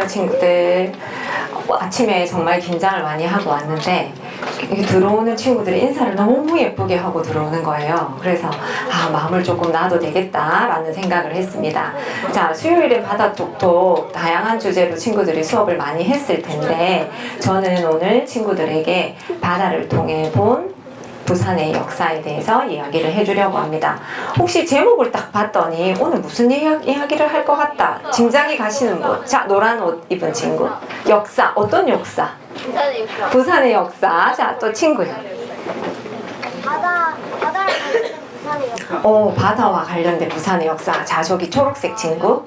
안녕하세요 친구들. 아침에 정말 긴장을 많이 하고 왔는데 여기 들어오는 친구들이 인사를 너무 예쁘게 하고 들어오는 거예요. 그래서 마음을 조금 놔도 되겠다라는 생각을 했습니다. 자, 수요일에 바다톡톡 다양한 주제로 친구들이 수업을 많이 했을 텐데 저는 오늘 친구들에게 바다를 통해 본 부산의 역사에 대해서 이야기를 해주려고 합니다. 혹시 제목을 딱 봤더니 오늘 무슨 이야기를 할 것 같다 짐작이 가시는 분? 자, 노란 옷 입은 친구. 역사, 어떤 역사? 부산의 역사. 자, 또 친구요. 바다와 관련된 부산의 역사. 자, 저기 초록색 친구.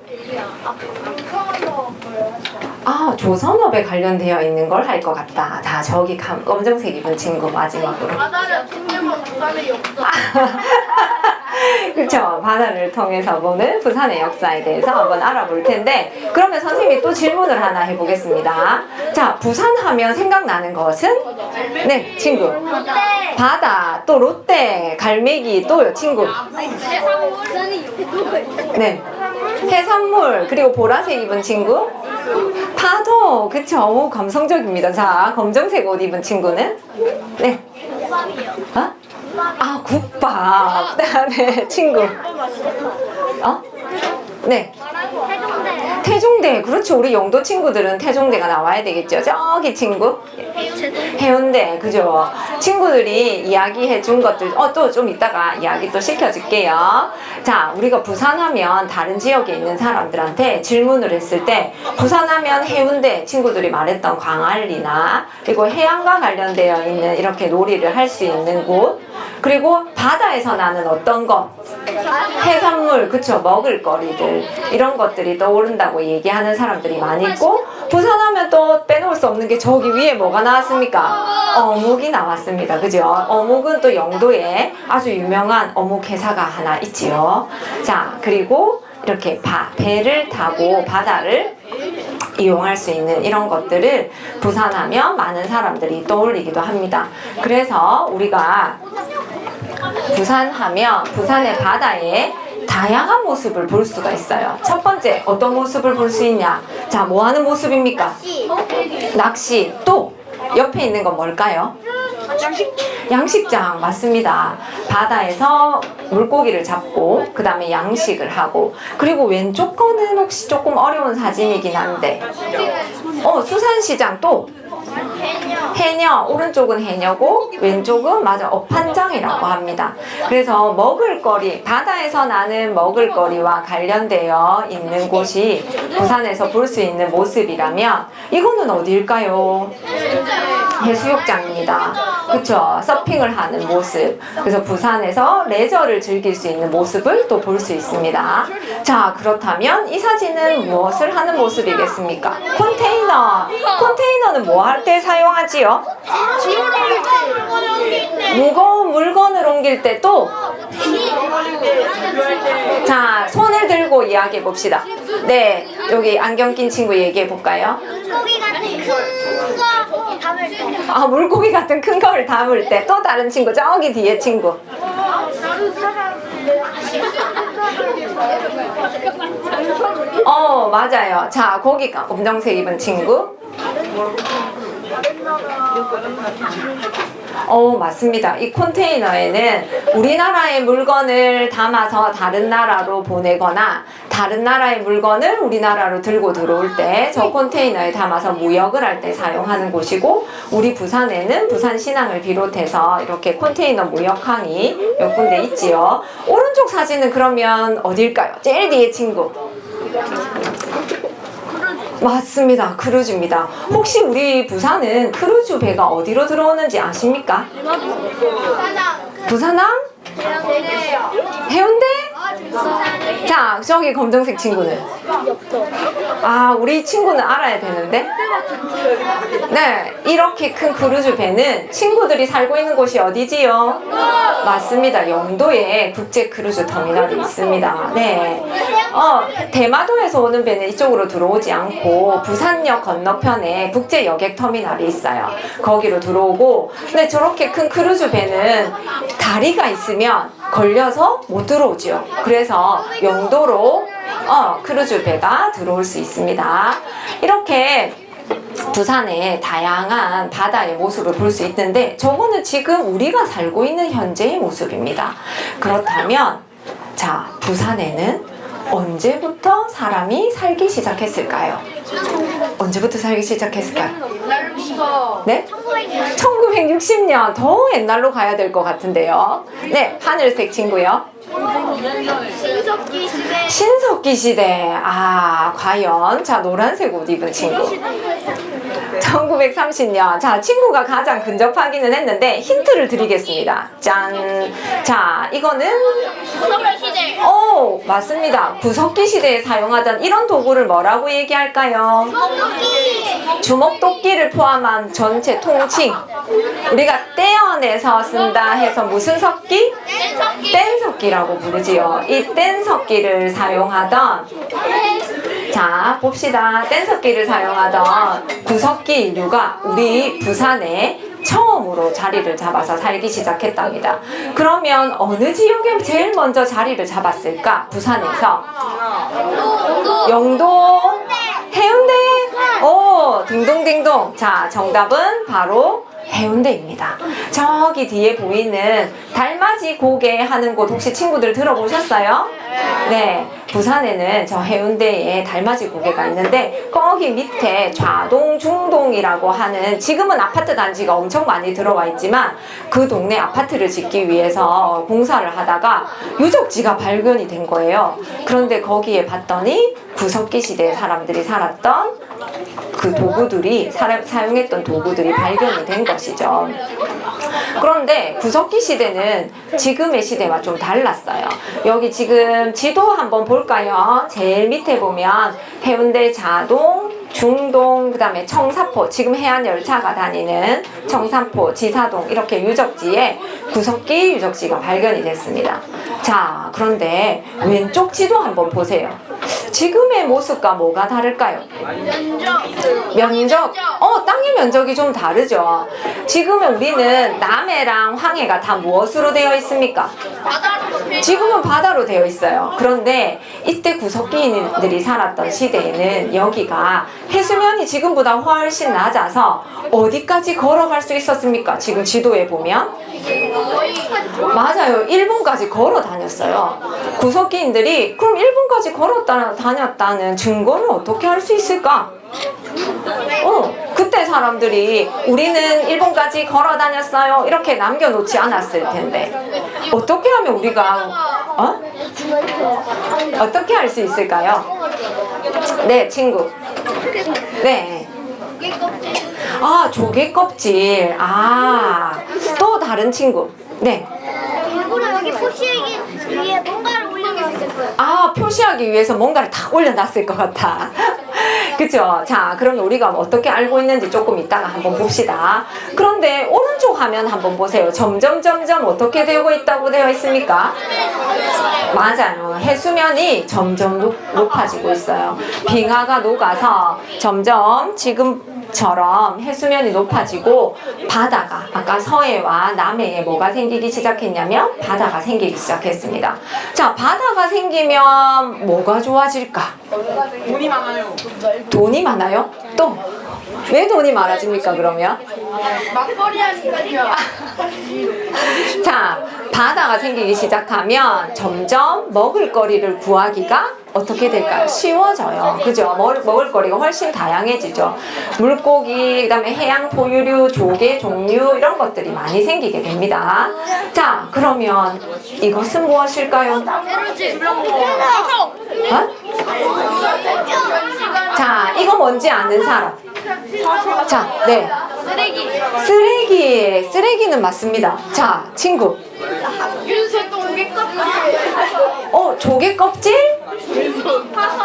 조선업에 관련되어 있는 걸 할 것 같다. 자, 저기 검정색 입은 친구 마지막으로. 바다를 통해서 부산의 역사. 그렇죠. 바다를 통해서 보는 부산의 역사에 대해서 한번 알아볼 텐데, 그러면 선생님이 또 질문을 하나 해보겠습니다. 자, 부산 하면 생각나는 것은? 네, 친구. 바다, 또 롯데, 갈매기, 또요, 친구. 네. 해산물, 그리고 보라색 입은 친구. 파도, 그쵸. 오, 감성적입니다. 자, 검정색 옷 입은 친구는? 네. 국밥. 네, 친구. 네. 태종대. 그렇죠. 우리 영도 친구들은 태종대가 나와야 되겠죠. 저기 친구. 해운대. 그죠. 친구들이 이야기해 준 것들 또 좀 이따가 이야기 또 시켜줄게요. 자, 우리가 부산하면 다른 지역에 있는 사람들한테 질문을 했을 때 부산하면 해운대 친구들이 말했던 광안리나 그리고 해양과 관련되어 있는 이렇게 놀이를 할 수 있는 곳, 그리고 바다에서 나는 어떤 것, 해산물, 그쵸, 먹을거리들, 이런 것들이 떠오른다고 얘기하는 사람들이 많이 있고, 부산하면 또 빼놓을 수 없는 게 저기 위에 뭐가 나왔습니까? 어묵이 나왔습니다. 그죠? 어묵은 또 영도에 아주 유명한 어묵 회사가 하나 있지요. 자, 그리고 이렇게 배를 타고 바다를 이용할 수 있는 이런 것들을 부산하면 많은 사람들이 떠올리기도 합니다. 그래서 우리가 부산하면 부산의 바다에 다양한 모습을 볼 수가 있어요. 첫 번째, 어떤 모습을 볼 수 있냐? 자, 뭐 하는 모습입니까? 낚시. 또 옆에 있는 건 뭘까요? 양식장. 맞습니다. 바다에서 물고기를 잡고 그 다음에 양식을 하고, 그리고 왼쪽 거는 혹시 조금 어려운 사진이긴 한데 수산시장. 또 해녀. 오른쪽은 해녀고 왼쪽은 맞아 어판장이라고 합니다. 그래서 먹을거리, 바다에서 나는 먹을거리와 관련되어 있는 곳이 부산에서 볼 수 있는 모습이라면 이거는 어디일까요? 해수욕장입니다. 그쵸? 서핑을 하는 모습. 그래서 부산에서 레저를 즐길 수 있는 모습을 또 볼 수 있습니다. 자, 그렇다면 이 사진은 무엇을 하는 모습이겠습니까? 컨테이너. 컨테이너는 뭐 할 때 사용하지요? 무거운 물건을 옮길 때. 또 자, 손을 들고 이야기해 봅시다. 네, 여기 안경 낀 친구 얘기해 볼까요? 물고기 같은 큰 거 담을 때. 물고기 같은 큰 거를 담을 때. 또 다른 친구, 저기 뒤에 친구. 맞아요. 자, 거기 검정색 입은 친구. 맞습니다. 이 컨테이너에는 우리나라의 물건을 담아서 다른 나라로 보내거나 다른 나라의 물건을 우리나라로 들고 들어올 때 저 컨테이너에 담아서 무역을 할 때 사용하는 곳이고, 우리 부산에는 부산신항을 비롯해서 이렇게 컨테이너 무역항이 몇 군데 있지요. 오른쪽 사진은 그러면 어딜까요? 제일 뒤에 친구. 맞습니다. 크루즈입니다. 혹시 우리 부산은 크루즈 배가 어디로 들어오는지 아십니까? 부산항? 해운대? 자, 저기 검정색 친구는? 우리 친구는 알아야 되는데? 네, 이렇게 큰 크루즈 배는 친구들이 살고 있는 곳이 어디지요? 맞습니다. 영도에 국제 크루즈 터미널이 있습니다. 네. 대마도에서 오는 배는 이쪽으로 들어오지 않고 부산역 건너편에 국제 여객 터미널이 있어요. 거기로 들어오고, 근데 저렇게 큰 크루즈 배는 다리가 있으면 걸려서 못 들어오죠. 그래서 영도로 크루즈 배가 들어올 수 있습니다. 이렇게 부산의 다양한 바다의 모습을 볼 수 있는데 저거는 지금 우리가 살고 있는 현재의 모습입니다. 그렇다면 자, 부산에는 언제부터 사람이 살기 시작했을까요? 언제부터 살기 시작했을까요? 네? 1960년. 더 옛날로 가야 될 것 같은데요. 네, 하늘색 친구요. 신석기 시대. 신석기 시대. 아, 과연. 자, 노란색 옷 입은 친구. 1930년. 자, 친구가 가장 근접하기는 했는데 힌트를 드리겠습니다. 짠. 자, 이거는 구석기 시대. 맞습니다. 구석기 시대에 사용하던 이런 도구를 뭐라고 얘기할까요? 구석기. 주먹도끼를 포함한 전체 통칭. 우리가 떼어내서 쓴다 해서 무슨 석기? 뗀석기. 뗀석기라고 부르지요. 이 뗀석기를 사용하던, 자 봅시다. 뗀석기를 사용하던 구석기 인류가 우리 부산에 처음으로 자리를 잡아서 살기 시작했답니다. 그러면 어느 지역에 제일 먼저 자리를 잡았을까? 부산에서 영도, 해운대. 딩동딩동. 자, 정답은 바로 해운대입니다. 저기 뒤에 보이는 달맞이 고개 하는 곳 혹시 친구들 들어보셨어요? 네, 부산에는 저 해운대에 달맞이 고개가 있는데 거기 밑에 좌동, 중동이라고 하는, 지금은 아파트 단지가 엄청 많이 들어와 있지만 그 동네 아파트를 짓기 위해서 공사를 하다가 유적지가 발견이 된 거예요. 그런데 거기에 봤더니 구석기 시대에 사람들이 살았던 그 도구들이, 사용했던 도구들이 발견이 된 것이죠. 그런데 구석기 시대는 지금의 시대와 좀 달랐어요. 여기 지금 지도 한번 볼까요? 제일 밑에 보면 해운대 자동, 중동, 그 다음에 청사포, 지금 해안열차가 다니는 청사포, 지사동, 이렇게 유적지에 구석기 유적지가 발견이 됐습니다. 자, 그런데 왼쪽 지도 한번 보세요. 지금의 모습과 뭐가 다를까요? 면적. 땅의 면적이 좀 다르죠. 지금은 우리는 남해랑 황해가 다 무엇으로 되어 있습니까? 지금은 바다로 되어 있어요. 그런데 이때 구석기인들이 살았던 시대에는 여기가 해수면이 지금보다 훨씬 낮아서 어디까지 걸어갈 수 있었습니까? 지금 지도에 보면 맞아요. 일본까지 걸어 다녔어요. 구석기인들이 그럼 일본까지 걸어 다녔다는 증거를 어떻게 할 수 있을까? 그때 사람들이 우리는 일본까지 걸어 다녔어요 이렇게 남겨놓지 않았을 텐데 어떻게 하면 우리가 어떻게 할 수 있을까요? 네, 친구. 네. 조개 껍질. 또 다른 친구. 네. 일부러 여기 표시하기 위해 뭔가를 올려놨었어요. 표시하기 위해서 뭔가를 다 올려놨을 것 같아. 그쵸? 자, 그럼 우리가 어떻게 알고 있는지 조금 이따가 한번 봅시다. 그런데 오른쪽 화면 한번 보세요. 점점 어떻게 되고 있다고 되어 있습니까? 맞아요. 해수면이 점점 높아지고 있어요. 빙하가 녹아서 점점 지금처럼 해수면이 높아지고 바다가, 아까 서해와 남해에 뭐가 생기기 시작했냐면 바다가 생기기 시작했습니다. 자, 바다가 생기면 뭐가 좋아질까? 돈이 많아요. 돈이 많아요? 또? 왜 돈이 많아집니까, 그러면? 막걸리 하니까요. 자, 바다가 생기기 시작하면 점점 먹을거리를 구하기가 어떻게 될까요? 쉬워져요. 그죠? 먹을거리가 훨씬 다양해지죠. 물고기, 그 다음에 해양 포유류, 조개 종류 이런 것들이 많이 생기게 됩니다. 자, 그러면 이것은 무엇일까요? 자, 이거 뭔지 아는 사람? 자, 네. 쓰레기는 맞습니다. 자, 친구. 조개 껍질?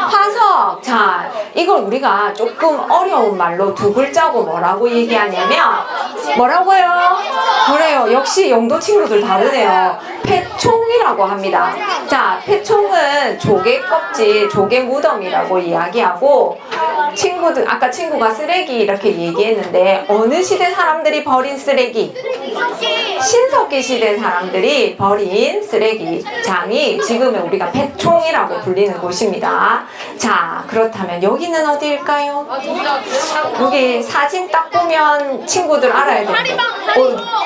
화석. 자, 이걸 우리가 조금 어려운 말로 두 글자고 뭐라고 얘기하냐면 뭐라고요? 그래요. 역시 영도 친구들 다르네요. 폐총이라고 합니다. 자, 폐총은 조개 껍질, 조개 무덤이라고 이야기하고, 친구들, 아까 친구가 쓰레기 이렇게 얘기했는데 어느 시대 사람들이 버린 쓰레기? 신석기 시대 사람들이 버린 쓰레기장이 지금은 우리가 배총이라고 불리는 곳입니다. 자, 그렇다면 여기는 어디일까요? 여기 사진 딱 보면 친구들 알아야 되는데.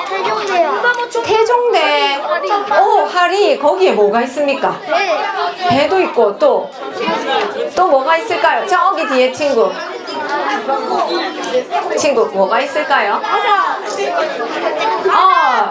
태종대요. 태종대. 하리. 거기에 뭐가 있습니까? 배도 있고 또 뭐가 있을까요? 저기 뒤에 친구 뭐가 있을까요?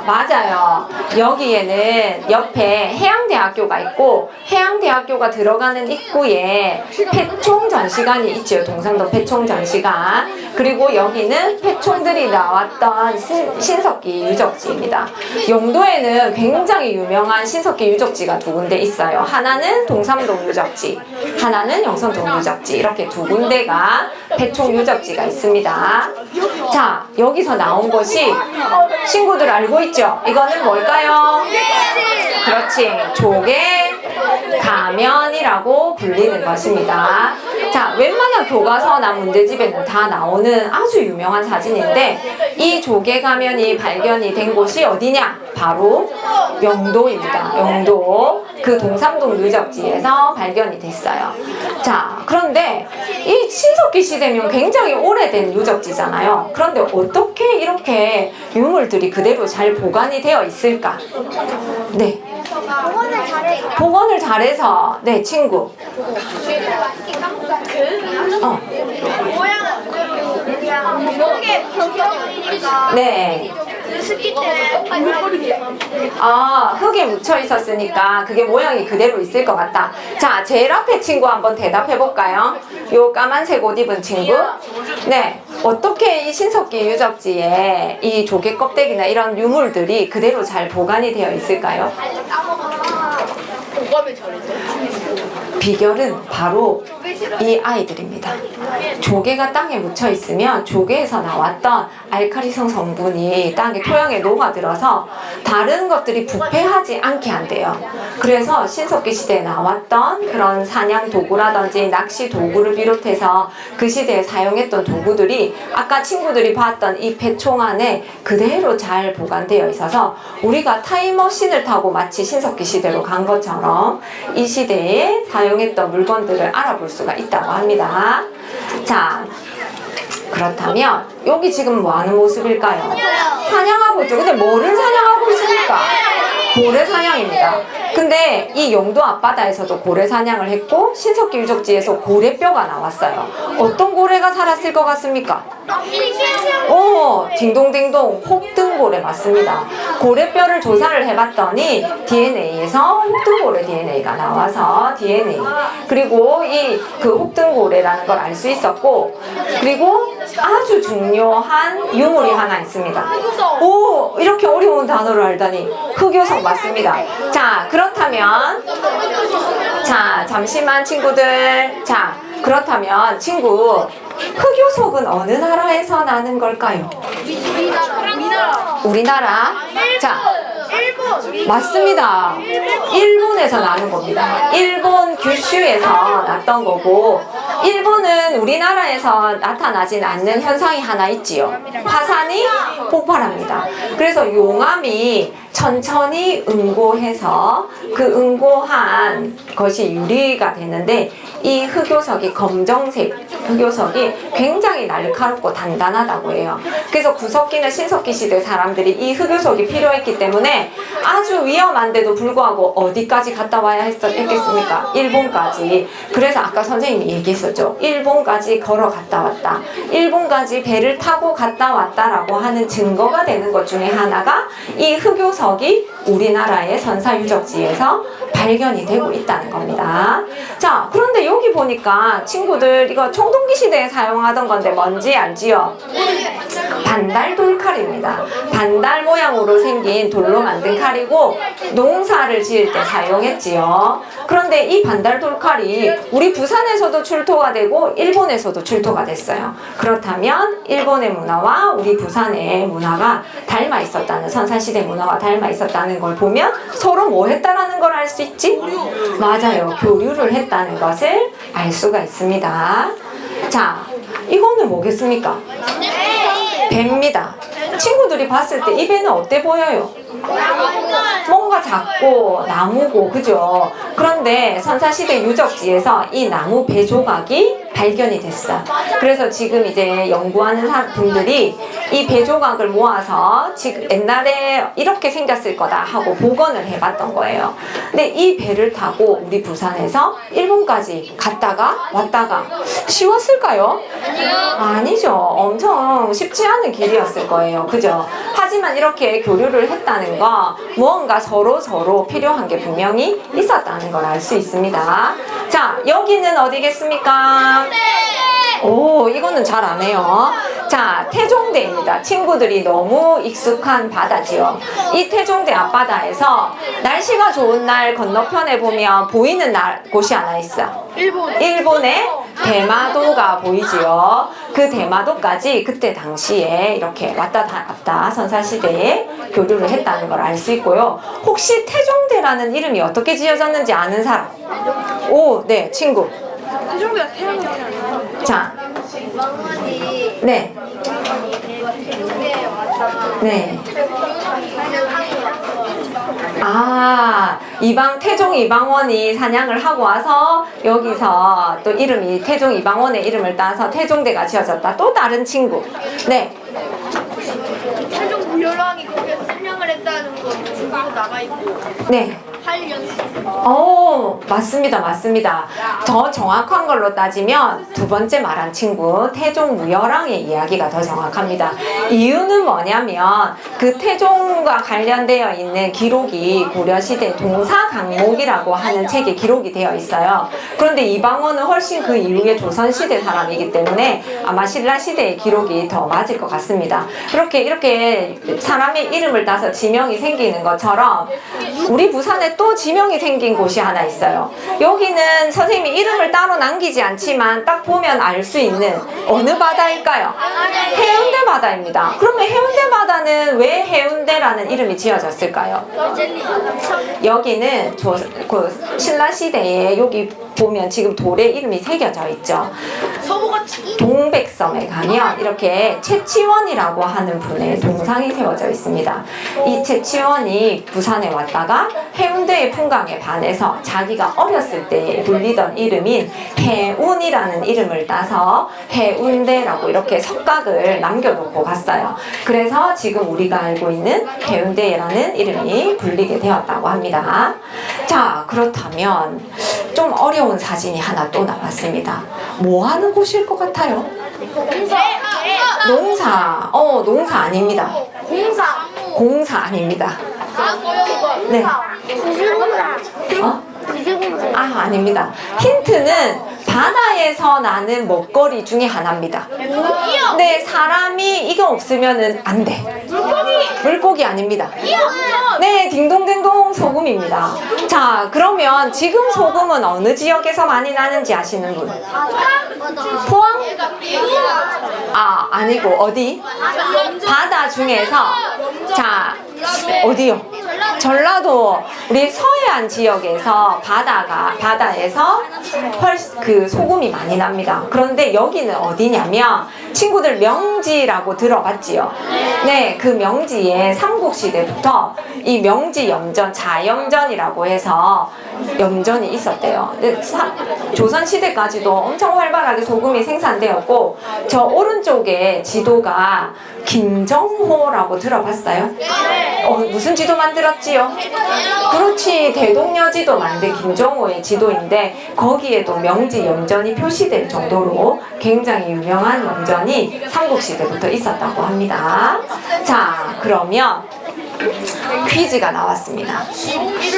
맞아요. 여기에는 옆에 해양대학교가 있고 해양대학교가 들어가는 입구에 폐총 전시관이 있죠. 동상도 폐총 전시관. 그리고 여기는 폐총들이 나왔던 신석기 유적지입니다. 영도에는 굉장히 유명한 신석기 유적지가 두 군데 있어요. 하나는 동삼동 유적지, 하나는 영선동 유적지, 이렇게 두 군데가 폐총 유적지가 있습니다. 자, 여기서 나온 것이 친구들 알고 있죠? 이거는 뭘까요? 그렇지, 조개 가면이라고 불리는 것입니다. 자, 웬만한 교과서나 문제집에는 다 나오는 아주 유명한 사진인데 이 조개 가면이 발견이 된 곳이 어디냐? 바로 영도입니다. 영도 그 동삼동 유적지에서 발견이 됐어요. 자, 그런데 이 신석기 시대면 굉장히 오래된 유적지잖아요. 그런데 어떻게 이렇게 유물들이 그대로 잘 보관이 되어 있을까? 네. 복원을 잘해서 네, 친구. 네. 흙에 묻혀 있었으니까 그게 모양이 그대로 있을 것 같다. 자, 제일 앞에 친구 한번 대답해 볼까요? 요 까만색 옷 입은 친구. 네. 어떻게 이 신석기 유적지에 이 조개 껍데기나 이런 유물들이 그대로 잘 보관이 되어 있을까요? 비결은 바로 이 아이들입니다. 조개가 땅에 묻혀 있으면 조개에서 나왔던 알칼리성 성분이 땅에 토양에 녹아들어서 다른 것들이 부패하지 않게 한대요. 그래서 신석기 시대에 나왔던 그런 사냥 도구라든지 낚시 도구를 비롯해서 그 시대에 사용했던 도구들이 아까 친구들이 봤던 이 배총 안에 그대로 잘 보관되어 있어서 우리가 타임머신을 타고 마치 신석기 시대로 간 것처럼 이 시대에 사용했던 물건들을 알아볼 수가 있다고 합니다. 자, 그렇다면 여기 지금 뭐 하는 모습일까요? 사냥하고 있죠. 근데 뭐를 사냥하고 있습니까? 고래 사냥입니다. 근데 이 영도 앞바다에서도 고래 사냥을 했고 신석기 유적지에서 고래뼈가 나왔어요. 어떤 고래가 살았을 것 같습니까? 딩동댕동 혹등고래 맞습니다. 고래뼈를 조사를 해봤더니 DNA에서 혹등고래 DNA가 나와서 DNA 그리고 이 그 혹등고래라는 걸 알 수 있었고 그리고 아주 중요한 유물이 하나 있습니다. 이렇게 어려운 단어를 알다니 흑요석 맞습니다. 자, 그렇다면 잠시만 친구들. 자, 그렇다면 친구 흑요석은 어느 나라에서 나는 걸까요? 우리나라. 자, 맞습니다. 일본에서 나는 겁니다. 일본 규슈에서 났던 거고 일본은 우리나라에서 나타나진 않는 현상이 하나 있지요. 화산이 폭발합니다. 그래서 용암이 천천히 응고해서 그 응고한 것이 유리가 되는데 이 흑요석이 검정색 흑요석이 굉장히 날카롭고 단단하다고 해요. 그래서 구석기나 신석기 시대 사람들이 이 흑요석이 필요했기 때문에 아주 위험한데도 불구하고 어디까지 갔다 와야 했겠습니까? 일본까지. 그래서 아까 선생님이 얘기했었죠. 일본까지 걸어 갔다 왔다. 일본까지 배를 타고 갔다 왔다라고 하는 증거가 되는 것 중에 하나가 이 흑요석이 우리나라의 선사유적지에서 발견이 되고 있다는 겁니다. 자, 그런데 여기 보니까 친구들 이거 청동기 시대에 사용하던 건데 뭔지 알지요? 반달 돌칼입니다. 반달 모양으로 생긴 돌로 만든 칼이고 농사를 지을 때 사용했지요. 그런데 이 반달 돌칼이 우리 부산에서도 출토가 되고 일본에서도 출토가 됐어요. 그렇다면 일본의 문화와 우리 부산의 문화가 닮아 있었다는, 선사시대 문화와 닮아 있었다는 걸 보면 서로 뭐 했다라는 걸 알 수 있지? 맞아요. 교류를 했다는 것을 알 수가 있습니다. 자, 이거는 뭐겠습니까? 배입니다. 친구들이 봤을 때 이 배는 어때 보여요? 뭔가 작고 나무고 그죠? 그런데 선사시대 유적지에서 이 나무 배 조각이 발견이 됐어. 그래서 지금 이제 연구하는 분들이 이 배 조각을 모아서 지금 옛날에 이렇게 생겼을 거다 하고 복원을 해봤던 거예요. 근데 이 배를 타고 우리 부산에서 일본까지 갔다가 왔다가 쉬웠을까요? 아니죠. 엄청 쉽지 않은 길이었을 거예요. 그죠? 하지만 이렇게 교류를 했다는 거 무언가 서로 필요한 게 분명히 있었다는 걸 알 수 있습니다. 자, 여기는 어디겠습니까? 오, 이거는 잘 안 해요. 자, 태종대입니다. 친구들이 너무 익숙한 바다지요. 이 태종대 앞바다에서 날씨가 좋은 날 건너편에 보면 보이는 곳이 하나 있어. 일본의 대마도가 보이지요. 그 대마도까지 그때 당시에 이렇게 왔다 갔다 선사시대에 교류를 했다는 걸 알 수 있고요. 혹시 태종대라는 이름이 어떻게 지어졌는지 아는 사람? 오, 네, 친구. 태종대가 태양이 아니야. 자, 네. 네. 아, 태종 이방원이 사냥을 하고 와서 여기서 또 이름이 태종 이방원의 이름을 따서 태종대가 지어졌다. 또 다른 친구. 네. 태종 무열왕이 거기서 사냥을 했다는 거 중국으로 나가 있고. 네. 8년. 맞습니다. 더 정확한 걸로 따지면 두 번째 말한 친구 태종 무열왕의 이야기가 더 정확합니다. 이유는 뭐냐면 그 태종과 관련되어 있는 기록이 고려시대 동사강목이라고 하는 책에 기록이 되어 있어요. 그런데 이방원은 훨씬 그 이후에 조선시대 사람이기 때문에 아마 신라시대의 기록이 더 맞을 것 같습니다. 이렇게 사람의 이름을 따서 지명이 생기는 것처럼 우리 부산에 또 지명이 생긴 곳이 하나 있어요. 여기는 선생님이 이름을 따로 남기지 않지만 딱 보면 알 수 있는 어느 바다일까요? 해운대 바다입니다. 그러면 해운대 바다는 왜 해운대라는 이름이 지어졌을까요? 여기는 신라시대에 여기 보면 지금 돌에 이름이 새겨져 있죠. 동백섬에 가면 이렇게 최치원이라고 하는 분의 동상이 세워져 있습니다. 이 최치원이 부산에 왔다가 해운대의 풍광에 반해서 자기가 어렸을 때 불리던 이름인 해운이라는 이름을 따서 해운대라고 이렇게 석각을 남겨놓고 갔어요. 그래서 지금 우리가 알고 있는 해운대라는 이름이 불리게 되었다고 합니다. 자, 그렇다면 좀 어려운 사진이 하나 또 나왔습니다. 뭐 하는 곳일 것 같아요? 농사. 농사 아닙니다. 공사 아닙니다. 네. 아닙니다. 힌트는 바다에서 나는 먹거리 중에 하나입니다. 네, 사람이 이거 없으면은 안 돼. 물고기 아닙니다. 네, 딩동댕동 소금입니다. 자, 그러면 지금 소금은 어느 지역에서 많이 나는지 아시는 분? 포항? 아니고 어디? 바다 중에서 자, 어디요? 전라도 우리 서해안 지역에서 바다에서 그 소금이 많이 납니다. 그런데 여기는 어디냐면 친구들 명지라고 들어봤지요? 네, 그 명지에 삼국시대부터 이 명지 염전, 자염전이라고 해서 염전이 있었대요. 조선시대까지도 엄청 활발하게 소금이 생산되었고, 저 오른쪽에 지도가 김정호라고 들어봤어요? 무슨 지도 만들었지요? 그렇지, 대동여지도 만든 김정호의 지도인데 거기에도 명지 염전이 표시될 정도로 굉장히 유명한 염전이 삼국시대부터 있었다고 합니다. 자, 그러면 퀴즈가 나왔습니다.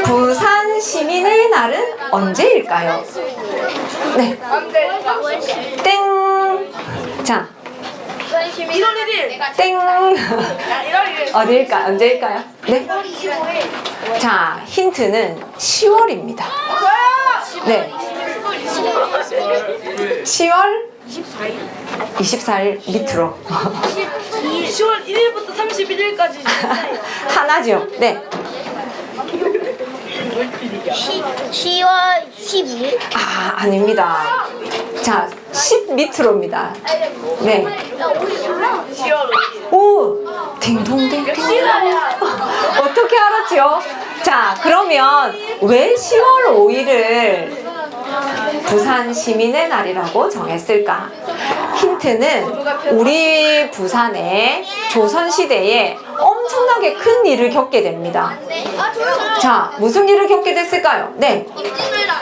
부산 시민의 날은 언제일까요? 네. 땡. 자. 1월 1일. 땡. 1월 1일. 언제일까요? 네. 자, 힌트는 10월입니다. 네. 10월 24일 밑으로. 10월 1일부터 31일까지. 하나죠. 네. 10월 12일? 아닙니다. 자, 10m입니다. 네. 오, 딩동댕. 어떻게 알았죠? 자, 그러면 왜 10월 5일을 부산 시민의 날이라고 정했을까? 힌트는 우리 부산에 조선시대에 엄청나게 큰 일을 겪게 됩니다. 자, 무슨 일을 겪게 됐을까요? 네.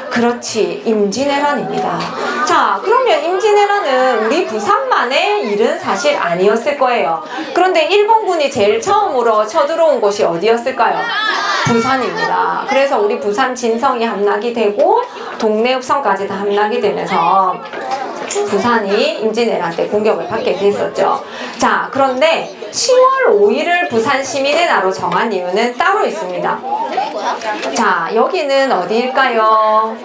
그렇지, 임진왜란입니다. 자, 그러면 임진왜란은 우리 부산만의 일은 사실 아니었을 거예요. 그런데 일본군이 제일 처음으로 쳐들어온 곳이 어디였을까요? 부산입니다. 그래서 우리 부산 진성이 함락이 되고 동래읍성까지 다 함락이 되면서 부산이 임진왜란 때 공격을 받게 됐었죠. 자, 그런데 10월 5일을 부산 시민의 날로 정한 이유는 따로 있습니다. 자, 여기는 어디일까요?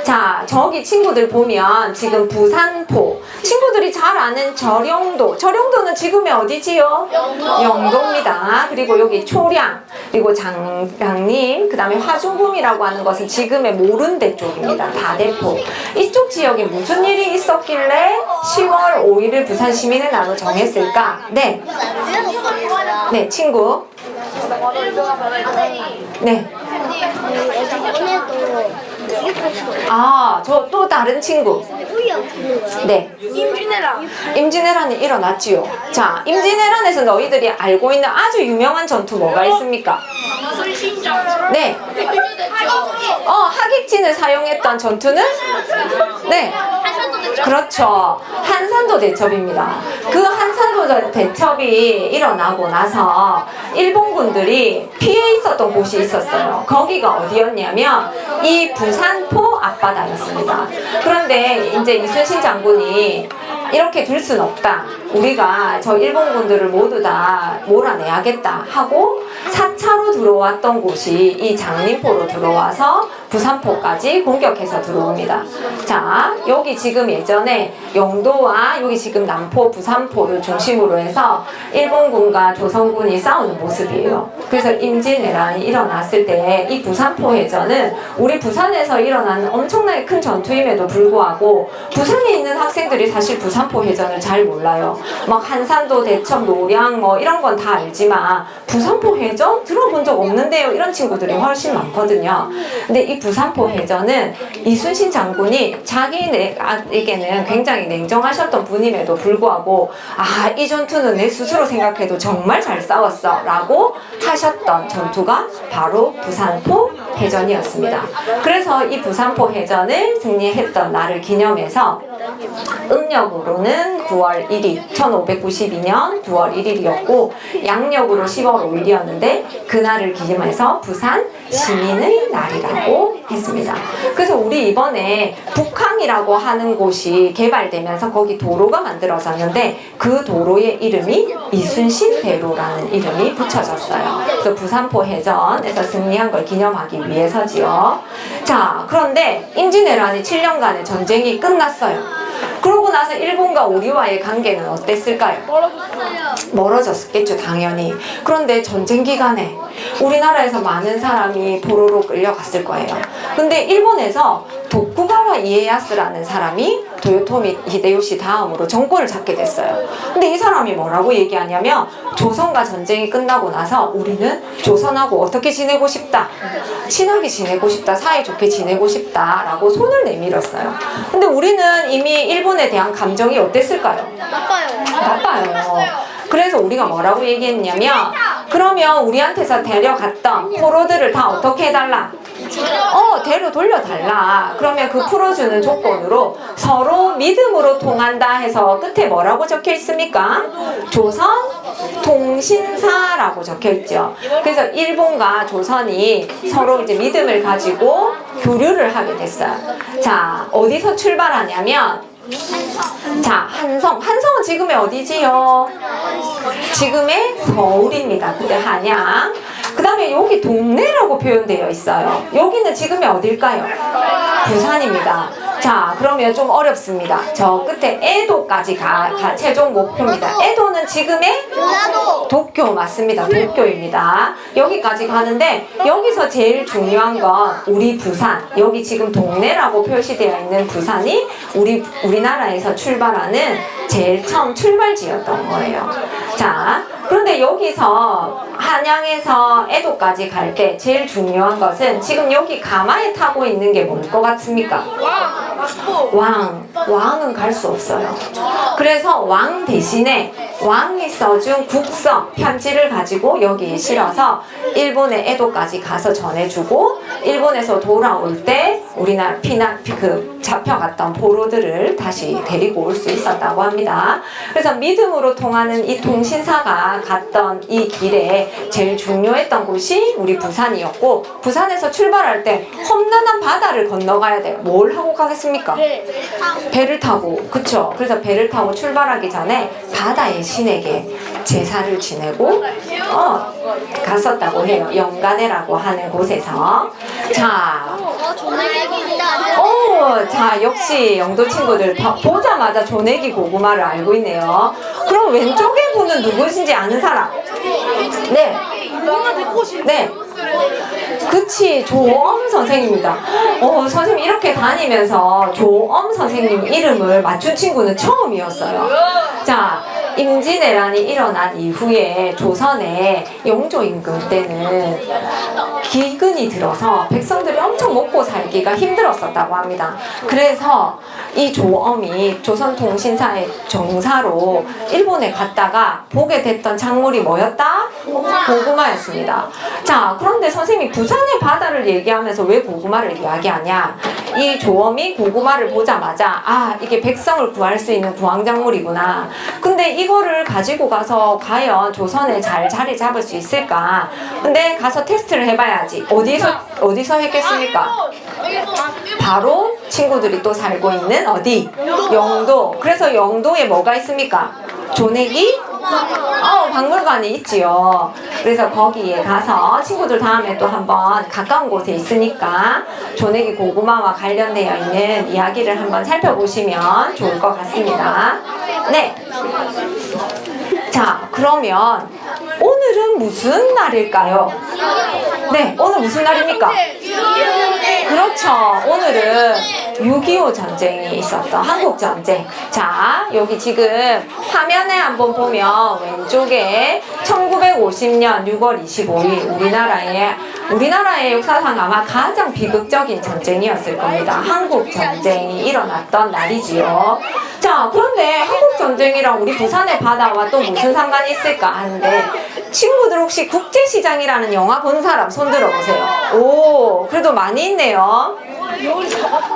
자, 저기 친구들 보면 지금 부산포, 친구들이 잘 아는 절용도, 절용도는 지금의 어디지요? 영도입니다. 그리고 여기 초량, 그리고 장님, 그 다음에 화중금이라고 하는 것은 지금의 모른대 쪽입니다. 다대포. 이쪽 지역에 무슨 일이 있었길래 10월 5일을 부산 시민의 날로 정했을까? 네. 네, 친구. 네. 아, 저 또 다른 친구. 네. 임진왜란이 일어났지요. 자, 임진왜란에서 너희들이 알고 있는 아주 유명한 전투 뭐가 있습니까? 네. 하객진을 사용했던 전투는? 네. 그렇죠. 한산도 대첩입니다. 그 한산도 대첩이 일어나고 나서 일본군들이 피해 있었던 곳이 있었어요. 거기가 어디였냐면 이 부산포 앞바다였습니다. 그런데 이제 이순신 장군이 이렇게 둘 순 없다. 우리가 저 일본군들을 모두 다 몰아내야겠다 하고 4차로 들어왔던 곳이 이 장림포로 들어와서 부산포까지 공격해서 들어옵니다. 자, 여기 지금 예전에 영도와 여기 지금 남포, 부산포를 중심으로 해서 일본군과 조선군이 싸우는 모습이에요. 그래서 임진왜란이 일어났을 때 이 부산포 해전은 우리 부산에서 일어난 엄청나게 큰 전투임에도 불구하고 부산에 있는 학생들이 사실 부산포 해전을 잘 몰라요. 막 한산도, 대첩, 노량 뭐 이런 건 다 알지만 부산포 해전 들어본 적 없는데요. 이런 친구들이 훨씬 많거든요. 근데 이 부산포 해전은 이순신 장군이 자기에게는 굉장히 냉정하셨던 분임에도 불구하고 이 전투는 내 스스로 생각해도 정말 잘 싸웠어 라고 하셨던 전투가 바로 부산포 해전이었습니다. 그래서 이 부산포 해전을 승리했던 날을 기념해서 음력으로는 9월 1일 1592년 9월 1일이었고 양력으로 10월 5일이었는데 그날을 기념해서 부산 시민의 날이라고 했습니다. 그래서 우리 이번에 북항이라고 하는 곳이 개발되면서 거기 도로가 만들어졌는데 그 도로의 이름이 이순신 대로라는 이름이 붙여졌어요. 그래서 부산포 해전에서 승리한 걸 기념하기 위해서지요. 자, 그런데 임진왜란이 7년간의 전쟁이 끝났어요. 그러고 나서 일본과 우리와의 관계는 어땠을까요? 멀어졌겠죠, 당연히. 그런데 전쟁 기간에 우리나라에서 많은 사람이 도로로 끌려갔을 거예요. 근데 일본에서 도쿠가와 이에야스라는 사람이 도요토미 히데요시 다음으로 정권을 잡게 됐어요. 근데 이 사람이 뭐라고 얘기하냐면 조선과 전쟁이 끝나고 나서 우리는 조선하고 어떻게 지내고 싶다, 친하게 지내고 싶다, 사이좋게 지내고 싶다 라고 손을 내밀었어요. 근데 우리는 이미 일본에 대한 감정이 어땠을까요? 나빠요. 그래서 우리가 뭐라고 얘기했냐면 그러면 우리한테서 데려갔던 포로들을 다 어떻게 해달라? 대로 돌려달라. 그러면 그 풀어주는 조건으로 서로 믿음으로 통한다 해서 끝에 뭐라고 적혀 있습니까? 조선 통신사라고 적혀 있죠. 그래서 일본과 조선이 서로 이제 믿음을 가지고 교류를 하게 됐어요. 자, 어디서 출발하냐면 자, 한성은 지금의 어디지요? 지금의 서울입니다. 그때 한양. 그 다음에 여기 동래라고 표현되어 있어요. 여기는 지금의 어딜까요? 부산입니다. 자, 그러면 좀 어렵습니다. 저 끝에 에도까지 최종 목표입니다. 에도는 지금의 도쿄 맞습니다. 도쿄입니다. 여기까지 가는데 여기서 제일 중요한 건 우리 부산, 여기 지금 동네라고 표시되어 있는 부산이 우리나라에서 출발하는 제일 처음 출발지였던 거예요. 자, 그런데 여기서 한양에서 에도까지 갈 때 제일 중요한 것은 지금 여기 가마에 타고 있는 게 뭘 것 같습니까? 왕은 갈 수 없어요. 그래서 왕 대신에 왕이 써준 국서 편지를 가지고 여기에 실어서 일본의 에도까지 가서 전해주고 일본에서 돌아올 때 우리나라 잡혀갔던 포로들을 다시 데리고 올 수 있었다고 합니다. 그래서 믿음으로 통하는 이 통신사가 갔던 이 길에 제일 중요했던 곳이 우리 부산이었고, 부산에서 출발할 때 험난한 바다를 건너가야 돼요. 뭘 하고 가겠습니까? 배를 타고. 그쵸? 그래서 배를 타고 출발하기 전에 바다의 신에게 제사를 지내고 갔었다고 해요. 영간해라고 하는 곳에서. 자, 자, 역시 영도 친구들 보자마자 조내기 고구마를 알고 있네요. 그럼 왼쪽에 분은 누구신지 아는 사람? 네. 네. 그치, 조엄 선생님입니다. 선생님 이렇게 다니면서 조엄 선생님 이름을 맞춘 친구는 처음이었어요. 자, 임진왜란이 일어난 이후에 조선의 영조 임금 때는 기근이 들어서 백성들이 엄청 먹고 살기가 힘들었었다고 합니다. 그래서 이 조엄이 조선통신사의 정사로 일본에 갔다가 보게 됐던 작물이 뭐였다? 고구마였습니다. 자, 그런데 선생님이 부산의 바다를 얘기하면서 왜 고구마를 이야기하냐? 이 조엄이 고구마를 보자마자 이게 백성을 구할 수 있는 구황작물이구나. 근데 이거를 가지고 가서 과연 조선에 잘 자리 잡을 수 있을까? 근데 가서 테스트를 해봐야지. 어디서 했겠습니까? 바로 친구들이 또 살고 있는 어디? 영도. 그래서 영도에 뭐가 있습니까? 조내기? 박물관이 있지요. 그래서 거기에 가서 친구들 다음에 또 한번 가까운 곳에 있으니까 조내기 고구마와 관련되어 있는 이야기를 한번 살펴보시면 좋을 것 같습니다. 네. 자, 그러면 오늘은 무슨 날일까요? 네, 오늘 무슨 날입니까? 그렇죠. 오늘은 6.25 전쟁이 있었던 한국전쟁. 자, 여기 지금 화면에 한번 보면 왼쪽에 1950년 6월 25일 우리나라의 역사상 아마 가장 비극적인 전쟁이었을 겁니다. 한국전쟁이 일어났던 날이지요. 자, 그런데 한국전쟁이랑 우리 부산의 바다와 또 무슨 상관이 있을까 하는데, 친구들 혹시 국제시장이라는 영화 본 사람 손 들어보세요. 오, 그래도 많이 있네요.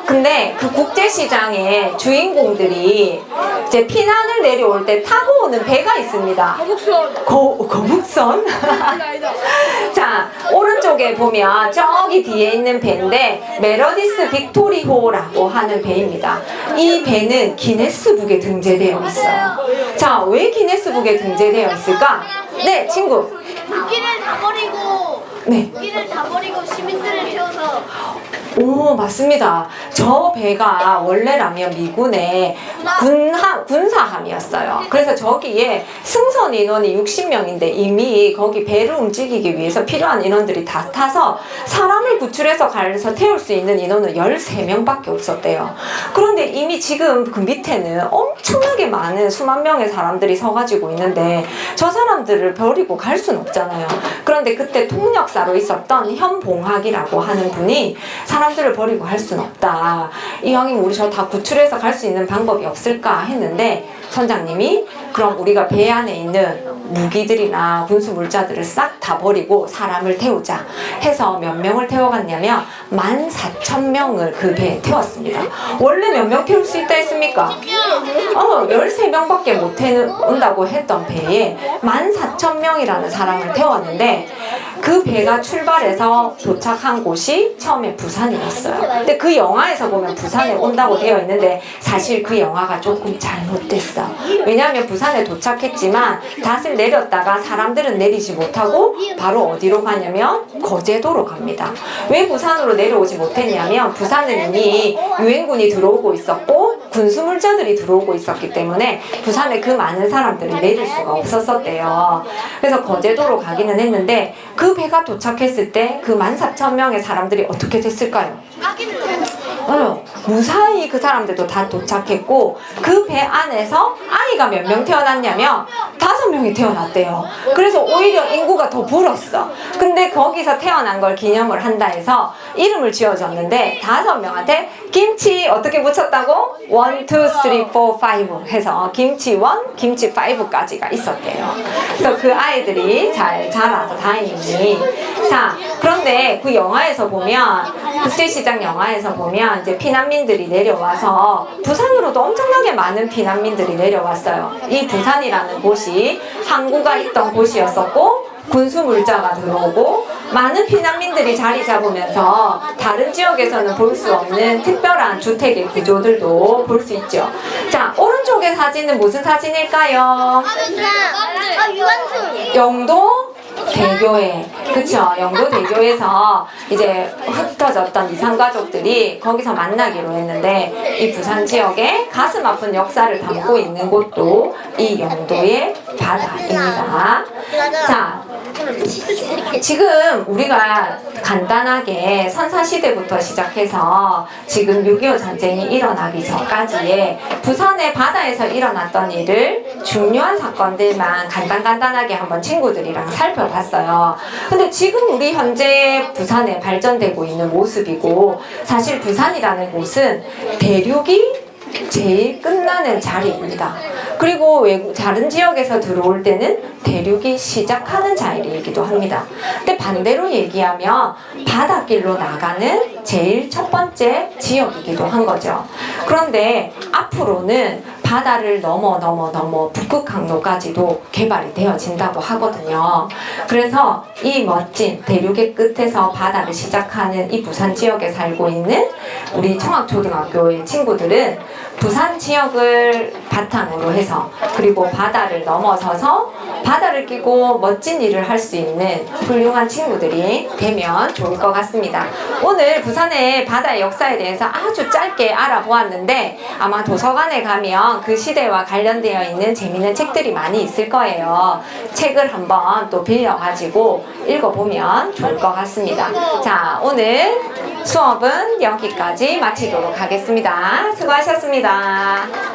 근데 그 국제시장의 주인공들이 이제 피난을 내려올 때 타고 오는 배가 있습니다. 거북선? 자, 오른쪽에 보면 저기 뒤에 있는 배인데 메러디스 빅토리호라고 하는 배입니다. 이 배는 기네스북에 등재되어 있어요. 자, 왜 기네스북에 등재되어 있을까? 네, 친구. 무기를 다 버리고 시민들을 태워서. 오, 맞습니다. 저 배가 원래라면 미군의 군사함이었어요. 그래서 저기에 승선 인원이 60명인데 이미 거기 배를 움직이기 위해서 필요한 인원들이 다 타서 사람을 구출해서 가서 태울 수 있는 인원은 13명밖에 없었대요. 그런데 이미 지금 그 밑에는 엄청나게 많은 수만 명의 사람들이 서가지고 있는데 저 사람들을 버리고 갈 수는 없잖아요. 그런데 그때 통역사로 있었던 현봉학이라고 하는 분이 사람들을 버리고 갈 수는 없다. 이왕이면 우리 저 다 구출해서 갈 수 있는 방법이 없을까 했는데, 선장님이 그럼 우리가 배 안에 있는 무기들이나 군수 물자들을 싹 다 버리고 사람을 태우자 해서 몇 명을 태워갔냐면 14,000명을 그 배에 태웠습니다. 원래 몇 명 태울 수 있다 했습니까? 13명밖에 못 태운다고 했던 배에 14,000명이라는 사람을 태웠는데, 그 배가 출발해서 도착한 곳이 처음에 부산이었어요. 근데 그 영화에서 보면 부산에 온다고 되어 있는데 사실 그 영화가 조금 잘못됐어. 왜냐하면 부산 부산에 도착했지만 닷을 내렸다가 사람들은 내리지 못하고 바로 어디로 가냐면 거제도로 갑니다. 왜 부산으로 내려오지 못했냐면 부산은 이미 유엔군이 들어오고 있었고 군수물자들이 들어오고 있었기 때문에 부산에 그 많은 사람들이 내릴 수가 없었대요. 그래서 거제도로 가기는 했는데 그 배가 도착했을 때 그 14,000명의 사람들이 어떻게 됐을까요? 무사히 그 사람들도 다 도착했고 그 배 안에서 아이가 몇 명 태어났냐면 5명이 태어났대요. 그래서 오히려 인구가 더 불었어. 근데 거기서 태어난 걸 기념을 한다 해서 이름을 지어줬는데 5명한테 김치 어떻게 붙였다고? 1, 2, 3, 4, 5 해서 김치 1, 김치 5까지가 있었대요. 그래서 그 아이들이 잘 자라서 다행히. 자, 그런데 그 영화에서 보면 국제시장 영화에서 보면 이제 피난민들이 내려와서 부산으로도 엄청나게 많은 피난민들이 내려왔어요. 이 부산이라는 곳이 항구가 있던 곳이었었고 군수물자가 들어오고 많은 피난민들이 자리 잡으면서 다른 지역에서는 볼 수 없는 특별한 주택의 구조들도 볼 수 있죠. 자, 오른쪽의 사진은 무슨 사진일까요? 유한순. 영도 대교에, 그쵸, 영도 대교에서 이제 흩어졌던 이산가족들이 거기서 만나기로 했는데 이 부산 지역에 가슴 아픈 역사를 담고 있는 곳도 이 영도의 바다입니다. 자, 지금 우리가 간단하게 선사시대부터 시작해서 지금 6.25 전쟁이 일어나기 전까지의 부산의 바다에서 일어났던 일을 중요한 사건들만 간단하게 한번 친구들이랑 살펴봤어요. 근데 지금 우리 현재 부산에 발전되고 있는 모습이고 사실 부산이라는 곳은 대륙이 제일 끝나는 자리입니다. 그리고 외국 다른 지역에서 들어올 때는 대륙이 시작하는 자리이기도 합니다. 근데 반대로 얘기하면 바닷길로 나가는 제일 첫 번째 지역이기도 한 거죠. 그런데 앞으로는 바다를 넘어 북극항로까지도 개발이 되어진다고 하거든요. 그래서 이 멋진 대륙의 끝에서 바다를 시작하는 이 부산 지역에 살고 있는 우리 청학초등학교의 친구들은 부산 지역을 바탕으로 해서 그리고 바다를 넘어서서 바다를 끼고 멋진 일을 할 수 있는 훌륭한 친구들이 되면 좋을 것 같습니다. 오늘 부산의 바다의 역사에 대해서 아주 짧게 알아보았는데 아마 도서관에 가면 그 시대와 관련되어 있는 재미있는 책들이 많이 있을 거예요. 책을 한번 또 빌려가지고 읽어보면 좋을 것 같습니다. 자, 오늘 수업은 여기까지 마치도록 하겠습니다. 수고하셨습니다.